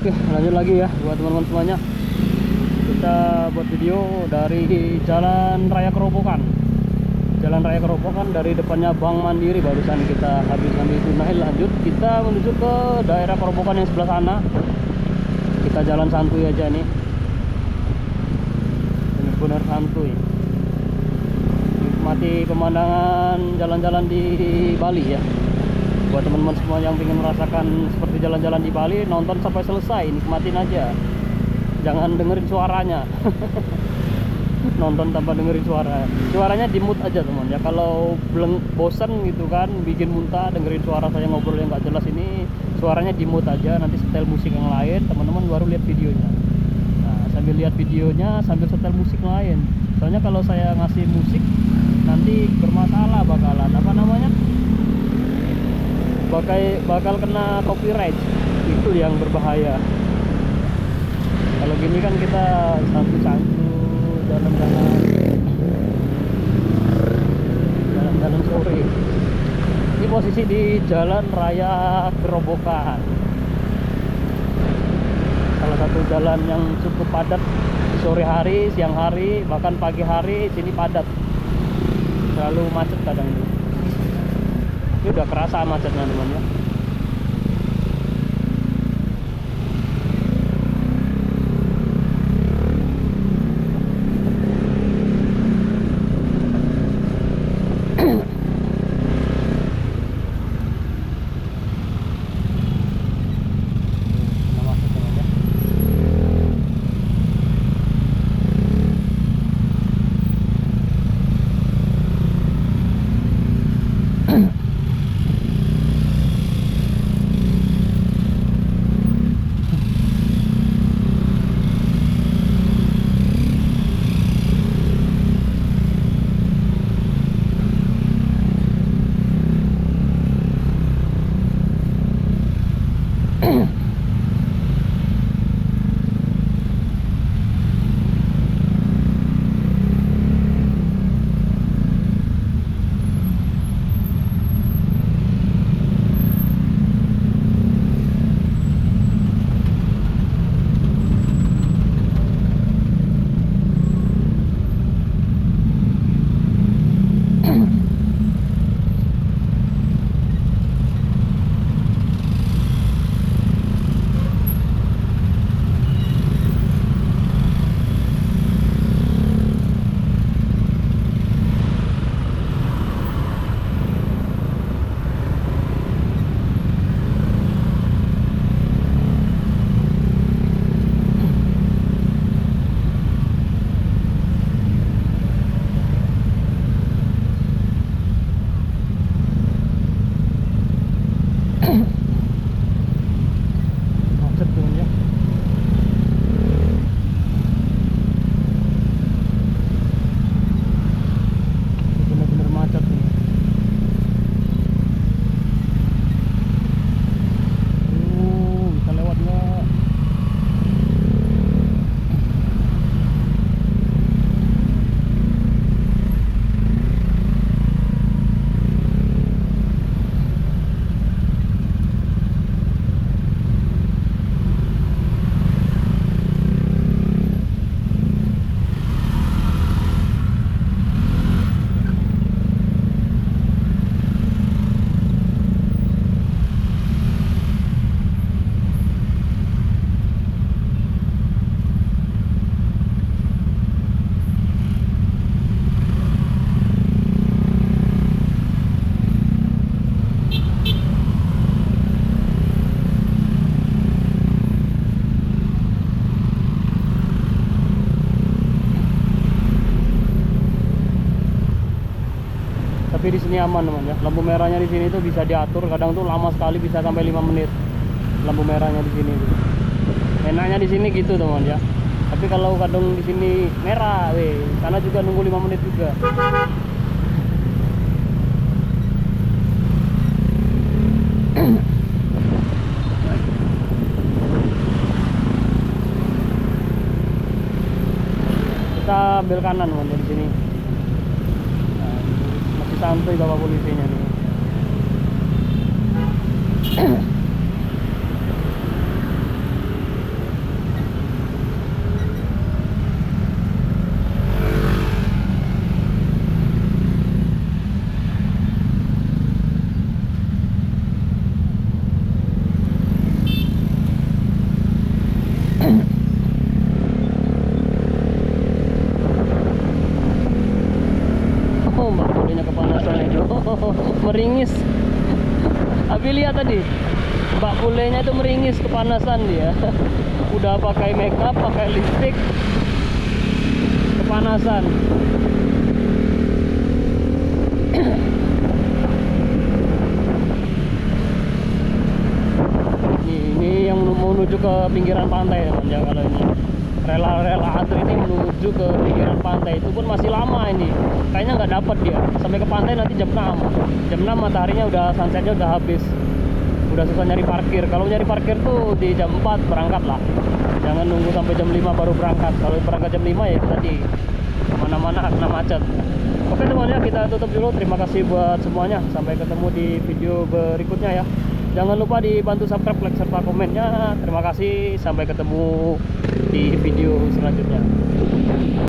Oke, lanjut lagi ya buat teman-teman semuanya. Kita buat video dari Jalan Raya Kerobokan. Jalan Raya Kerobokan dari depannya Bank Mandiri. Barusan kita habis ngambil tunai, lanjut kita menuju ke daerah Kerobokan yang sebelah sana. Kita jalan santuy aja nih. Benar-benar santuy. Nikmati pemandangan jalan-jalan di Bali ya. Buat teman-teman semua yang ingin merasakan seperti jalan-jalan di Bali, nonton sampai selesai, nikmatin aja, jangan dengerin suaranya. Nonton tanpa dengerin suaranya di mute aja teman ya. Kalau bosen gitu kan, bikin muntah dengerin suara saya ngobrol yang nggak jelas ini, suaranya di mute aja, nanti setel musik yang lain, teman-teman baru lihat videonya. Nah, sambil lihat videonya sambil setel musik lain, soalnya kalau saya ngasih musik nanti bermasalah, bakalan apa namanya, bakal kena copyright. Itu yang berbahaya. Kalau gini kan kita santu-santu jalan-jalan sore. Ini posisi di Jalan Raya Kerobokan, salah satu jalan yang cukup padat di sore hari, siang hari, bahkan pagi hari sini padat, selalu macet kadang ini. Ini udah kerasa macetnya teman ya. Macet tuh ya. Bener-bener macet nih. Bisa lewat nggak? Tapi di sini aman teman ya. Lampu merahnya di sini tuh bisa diatur, kadang tuh lama sekali, bisa sampai 5 menit lampu merahnya di sini. Enaknya di sini gitu teman ya. Tapi kalau kadang di sini merah, sana juga nunggu 5 menit juga. Kita ambil kanan teman di sini. Santuy bapak polisinya nih. Kulenya itu meringis, kepanasan dia. Udah pakai makeup, pakai lipstick, kepanasan. Ini yang menuju ke pinggiran pantai teman ya. Kalau ini rela-rela antri ini menuju ke pinggiran pantai, itu pun masih lama ini. Kayaknya nggak dapat dia sampai ke pantai nanti jam 6. Jam 6 mataharinya udah, sunsetnya udah habis. Udah susah nyari parkir. Kalau nyari parkir tuh di jam 4 berangkat lah. Jangan nunggu sampai jam 5 baru berangkat. Kalau berangkat jam 5 ya itu tadi, mana-mana kena macet. Oke teman-teman, kita tutup dulu. Terima kasih buat semuanya. Sampai ketemu di video berikutnya ya. Jangan lupa dibantu subscribe, like, serta komennya. Terima kasih. Sampai ketemu di video selanjutnya.